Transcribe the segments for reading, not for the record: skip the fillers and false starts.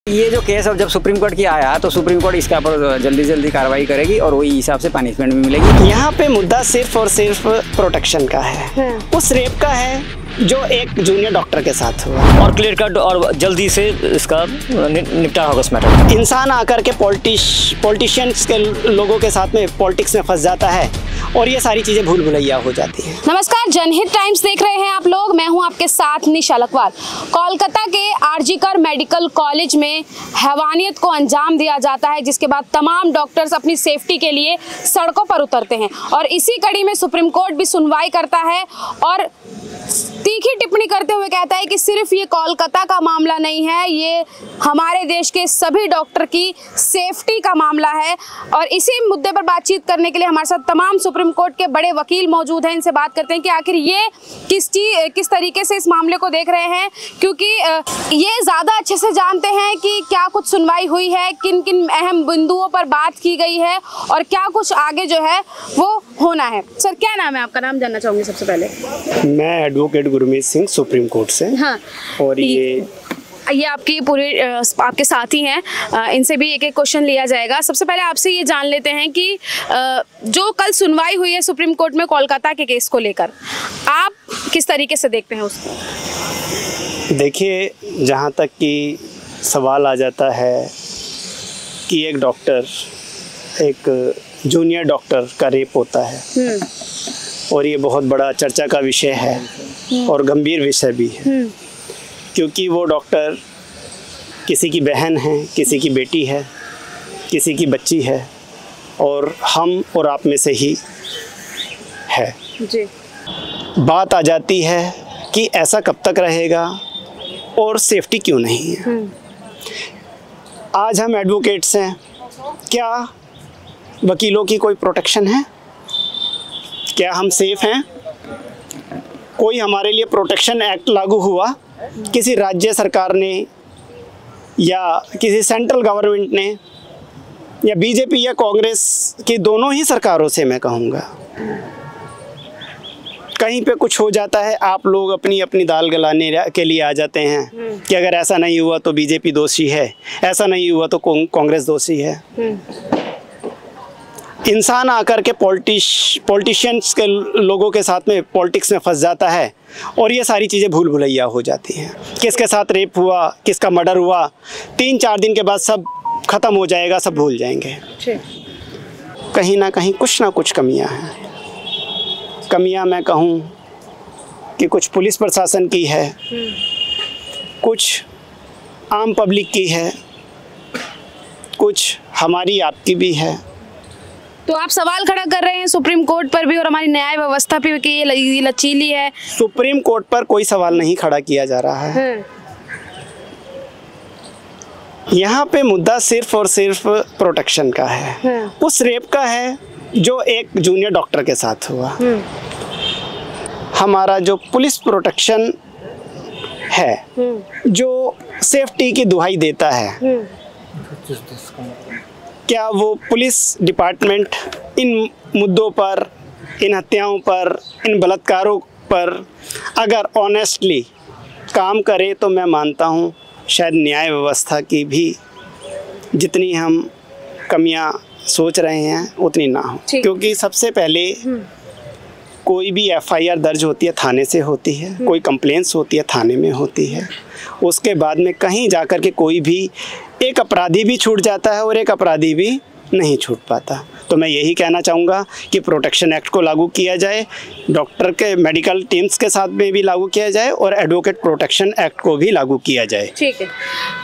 ये जो केस अब जब सुप्रीम कोर्ट की आया तो सुप्रीम कोर्ट इसके ऊपर जल्दी कार्रवाई करेगी और वही हिसाब से पनिशमेंट भी मिलेगी। यहाँ पे मुद्दा सिर्फ और सिर्फ प्रोटेक्शन का है, उस रेप का है जो एक जूनियर डॉक्टर के साथ हुआ और क्लियर कट और जल्दी से इसका निपटारा होगा इस मैटर। इंसान आकर के पॉलिटिशियंस के लोगों के साथ में पॉलिटिक्स में फंस जाता है और ये सारी चीजें भूल भुलैया हो जाती हैं। नमस्कार, जनहित टाइम्स देख रहे हैं आप लोग। मैं हूं आपके साथ निशा लखवाल। कोलकाता के आरजीकर मेडिकल कॉलेज में हैवानियत को अंजाम दिया जाता है, जिसके बाद तमाम डॉक्टर्स अपनी सेफ्टी के लिए सड़कों पर उतरते हैं और इसी कड़ी में सुप्रीम कोर्ट भी सुनवाई करता है और तीखी टिप्पणी करते हुए कहता है कि सिर्फ ये कोलकाता का मामला नहीं है, ये हमारे देश के सभी डॉक्टर की सेफ्टी का मामला है। और इसी मुद्दे पर बातचीत करने के लिए हमारे साथ तमाम सुप्रीम कोर्ट के बड़े वकील मौजूद हैं। इनसे बात करते हैं कि आखिर ये किस तरीके से इस मामले को देख रहे हैं, क्योंकि ये ज़्यादा अच्छे से जानते हैं कि क्या कुछ सुनवाई हुई है, किन किन अहम बिंदुओं पर बात की गई है और क्या कुछ आगे जो है वो होना है। सर, क्या नाम है आपका? नाम जानना चाहूँगी सबसे पहले। मैं advocate Gurmeet Singh, supreme court से। हाँ, और ये आपकी पूरे आपके साथी हैं, इनसे भी एक एक क्वेश्चन लिया जाएगा। सबसे पहले आपसे ये जान लेते हैं कि जो कल सुनवाई हुई है सुप्रीम कोर्ट में कोलकाता के केस को लेकर, आप किस तरीके से देखते हैं उसको? देखिए, जहाँ तक कि सवाल आ जाता है कि एक डॉक्टर, एक जूनियर डॉक्टर का रेप होता है और ये बहुत बड़ा चर्चा का विषय है और गंभीर विषय भी है, क्योंकि वो डॉक्टर किसी की बहन है, किसी की बेटी है, किसी की बच्ची है और हम और आप में से ही है जी। बात आ जाती है कि ऐसा कब तक रहेगा और सेफ्टी क्यों नहीं है। आज हम एडवोकेट्स हैं, क्या वकीलों की कोई प्रोटेक्शन है? क्या हम सेफ हैं? कोई हमारे लिए प्रोटेक्शन एक्ट लागू हुआ किसी राज्य सरकार ने या किसी सेंट्रल गवर्नमेंट ने या बीजेपी या कांग्रेस की दोनों ही सरकारों से मैं कहूँगा, कहीं पे कुछ हो जाता है आप लोग अपनी अपनी दाल गलाने के लिए आ जाते हैं कि अगर ऐसा नहीं हुआ तो बीजेपी दोषी है, ऐसा नहीं हुआ तो कांग्रेस दोषी है। इंसान आकर के पॉलिटिशियंस के लोगों के साथ में पॉलिटिक्स में फंस जाता है और ये सारी चीज़ें भूल भुलैया हो जाती हैं। किसके साथ रेप हुआ, किसका मर्डर हुआ, 3-4 दिन के बाद सब ख़त्म हो जाएगा, सब भूल जाएंगे। कहीं ना कहीं कुछ ना कुछ कमियां हैं। कमियां मैं कहूँ कि कुछ पुलिस प्रशासन की है, कुछ आम पब्लिक की है, कुछ हमारी आपकी भी है। तो आप सवाल खड़ा कर रहे हैं सुप्रीम कोर्ट पर भी और हमारी न्याय व्यवस्था पे कि ये लचीली है। सुप्रीम कोर्ट पर कोई सवाल नहीं खड़ा किया जा रहा है। यहाँ पे मुद्दा सिर्फ और सिर्फ प्रोटेक्शन का है, उस रेप का है जो एक जूनियर डॉक्टर के साथ हुआ। हमारा जो पुलिस प्रोटेक्शन है, जो सेफ्टी की दुहाई देता है, क्या वो पुलिस डिपार्टमेंट इन मुद्दों पर, इन हत्याओं पर, इन बलात्कारों पर अगर ऑनेस्टली काम करे तो मैं मानता हूँ शायद न्याय व्यवस्था की भी जितनी हम कमियां सोच रहे हैं उतनी ना हो। क्योंकि सबसे पहले कोई भी एफआईआर दर्ज होती है थाने से होती है, कोई कंप्लेंट्स होती है थाने में होती है, उसके बाद में कहीं जाकर के कोई भी एक अपराधी भी छूट जाता है और एक अपराधी भी नहीं छूट पाता। तो मैं यही कहना चाहूँगा कि प्रोटेक्शन एक्ट को लागू किया जाए, डॉक्टर के मेडिकल टीम्स के साथ में भी लागू किया जाए और एडवोकेट प्रोटेक्शन एक्ट को भी लागू किया जाए। ठीक है,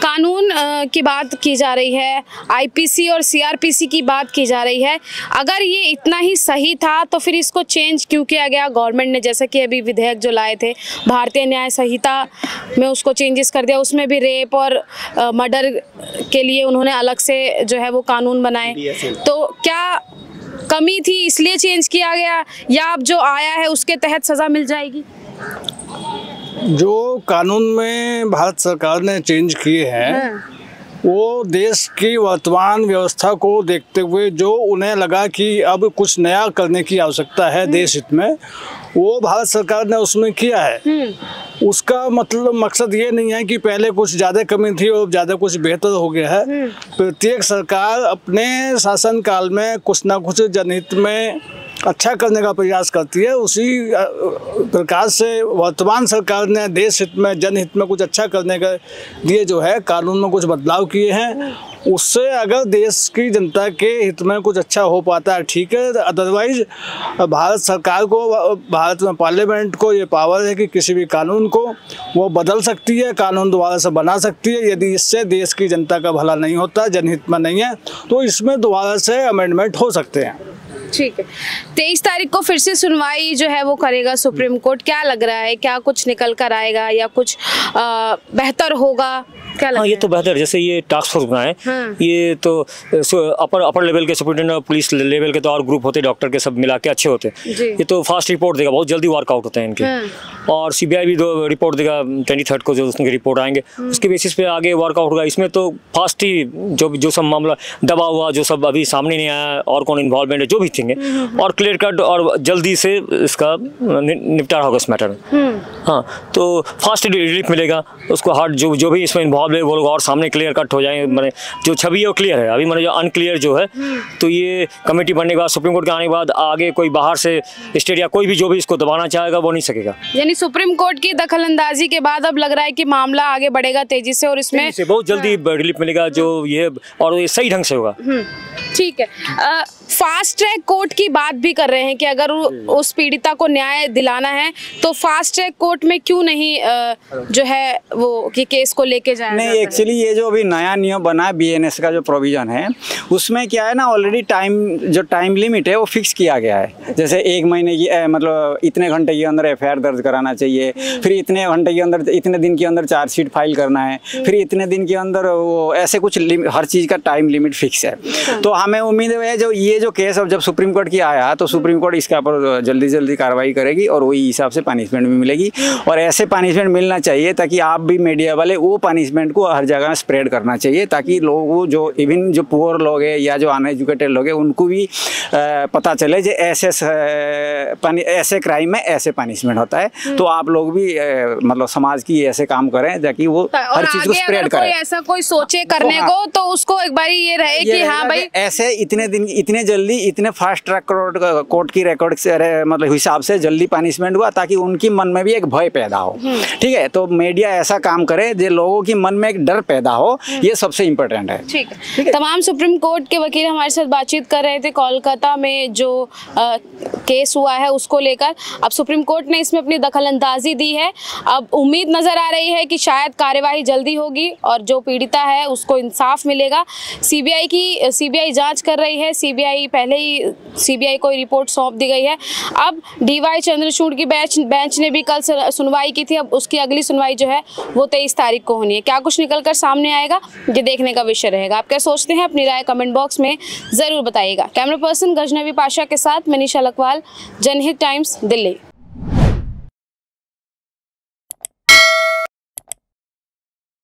कानून की बात की जा रही है, आईपीसी और सीआरपीसी की बात की जा रही है। अगर ये इतना ही सही था तो फिर इसको चेंज क्यों किया गया गवर्नमेंट ने? जैसे कि अभी विधेयक जो लाए थे भारतीय न्याय संहिता में, उसको चेंजेस कर दिया, उसमें भी रेप और मर्डर के लिए उन्होंने अलग से जो है वो कानून बनाए। तो क्या कमी थी इसलिए चेंज किया गया, या अब जो आया है उसके तहत सज़ा मिल जाएगी? जो कानून में भारत सरकार ने चेंज किए हैं वो देश की वर्तमान व्यवस्था को देखते हुए जो उन्हें लगा कि अब कुछ नया करने की आवश्यकता है देश हित में, वो भारत सरकार ने उसमें किया है। उसका मतलब मकसद ये नहीं है कि पहले कुछ ज़्यादा कमी थी और ज़्यादा कुछ बेहतर हो गया है। प्रत्येक सरकार अपने शासनकाल में कुछ ना कुछ जनहित में अच्छा करने का प्रयास करती है। उसी प्रकार से वर्तमान सरकार ने देश हित में, जनहित में कुछ अच्छा करने के लिए जो है कानून में कुछ बदलाव किए हैं। उससे अगर देश की जनता के हित में कुछ अच्छा हो पाता है ठीक है, अदरवाइज भारत सरकार को, भारत में पार्लियामेंट को ये पावर है कि किसी भी कानून को वो बदल सकती है, कानून दोबारा से बना सकती है। यदि इससे देश की जनता का भला नहीं होता, जनहित में नहीं है, तो इसमें दोबारा से अमेंडमेंट हो सकते हैं। ठीक है, 23 तारीख को फिर से सुनवाई जो है वो करेगा सुप्रीम कोर्ट। क्या लग रहा है, क्या कुछ निकल कर आएगा या कुछ बेहतर होगा? क्या लगता है? ये तो बेहतर, जैसे ये टास्क फोर्स बनाए, ये तो अपर लेवल के सुप्रिंटेंडेंट पुलिस लेवल के तो और ग्रुप होते, डॉक्टर के सब मिला के अच्छे होते। ये तो फास्ट रिपोर्ट देगा, बहुत जल्दी वर्कआउट होते हैं इनके। और सीबीआई भी दो रिपोर्ट देगा 23 को, जो उसके रिपोर्ट आएंगे उसके बेसिस पे आगे वर्कआउट होगा। इसमें तो फास्ट ही जो सब मामला दबा हुआ, जो सब अभी सामने नहीं आया और कौन इन्वॉल्वमेंट है, जो भी थिंग है, और क्लियर कट और जल्दी से इसका निपटारा होगा इस मैटर में। हाँ, तो फास्ट रिलीफ मिलेगा उसको। हार्ड जो भी इसमें इन्वॉल्व है वो लोग और सामने क्लियर कट हो जाएंगे। मैंने जो छवि है वो क्लियर है, अभी मैंने जो अनक्लियर जो है, तो ये कमेटी बनने के बाद, सुप्रीम कोर्ट के आने के बाद आगे कोई बाहर से स्टेट या कोई भी जो भी इसको दबाना चाहेगा वो नहीं सकेगा। यानी सुप्रीम कोर्ट की दखलंदाजी के बाद अब लग रहा है कि मामला आगे बढ़ेगा तेजी से और इसमें बहुत जल्दी रिलीफ मिलेगा जो ये, और ये सही ढंग से होगा। ठीक है, फास्ट ट्रैक कोर्ट की बात भी कर रहे हैं कि अगर उस पीड़िता को न्याय दिलाना है तो फास्ट ट्रैक कोर्ट में क्यों नहीं जो है वो कि केस को लेके जाए? नहीं, एक्चुअली ये जो अभी नया नियम बना है बीएनएस का जो प्रोविजन है, उसमें क्या है ना, ऑलरेडी टाइम लिमिट है वो फिक्स किया गया है। जैसे 1 महीने की मतलब इतने घंटे के अंदर एफआईआर दर्ज कराना चाहिए, फिर इतने घंटे के अंदर, इतने दिन के अंदर चार्जशीट फाइल करना है, फिर इतने दिन के अंदर वो, ऐसे कुछ हर चीज़ का टाइम लिमिट फिक्स है। तो हमें उम्मीद है जो केस अब जब सुप्रीम कोर्ट की आया तो सुप्रीम कोर्ट इसके ऊपर जल्दी कार्रवाई करेगी और वही हिसाब से पनिशमेंट भी मिलेगी। और ऐसे पनिशमेंट मिलना चाहिए ताकि आप भी मीडिया वाले वो पनिशमेंट को हर जगह स्प्रेड करना चाहिए, ताकि लोगों जो इवन जो पुअर लोग हैं या जो अनएजुकेटेड लोग हैं उनको भी पता चले जो ऐसे क्राइम में ऐसे पनिशमेंट होता है। तो आप लोग भी मतलब समाज की ऐसे काम करें ताकि वो हर चीज़ को स्प्रेड करें। ऐसा कोई सोचे करने को तो उसको एक बार ये रहे कि हाँ भाई ऐसे इतने दिन, इतने जल्दी, इतने फास्ट ट्रैक कोर्ट की रिकॉर्ड से मतलब हिसाब से जल्दी पनिशमेंट हुआ ताकि उनकी मन में भी एक भय पैदा हो। ठीक है, तो मीडिया ऐसा काम करे जो लोगों की मन में एक डर पैदा हो, ये सबसे इम्पोर्टेंट है। ठीक है, तमाम सुप्रीम कोर्ट के वकील हमारे साथ बातचीत कर रहे थे कोलकाता में जो केस हुआ है उसको लेकर। अब सुप्रीम कोर्ट ने इसमें अपनी दखलंदाजी दी है। अब उम्मीद नजर आ रही है कि शायद कार्यवाही जल्दी होगी और जो पीड़िता है उसको इंसाफ मिलेगा। सीबीआई जांच कर रही है, सीबीआई को रिपोर्ट सौंप दी गई है। अब डीवाई चंद्रचूड़ की बेंच ने भी कल सुनवाई की थी, अब उसकी अगली सुनवाई जो है वो 23 तारीख को होनी है। क्या कुछ निकलकर सामने आएगा ये देखने का विषय रहेगा। आप क्या सोचते हैं, अपनी राय कमेंट बॉक्स में जरूर बताइएगा। कैमरा पर्सन गजनवी पाशा के साथ मनीषा लकवाल, जनहित टाइम्स, दिल्ली।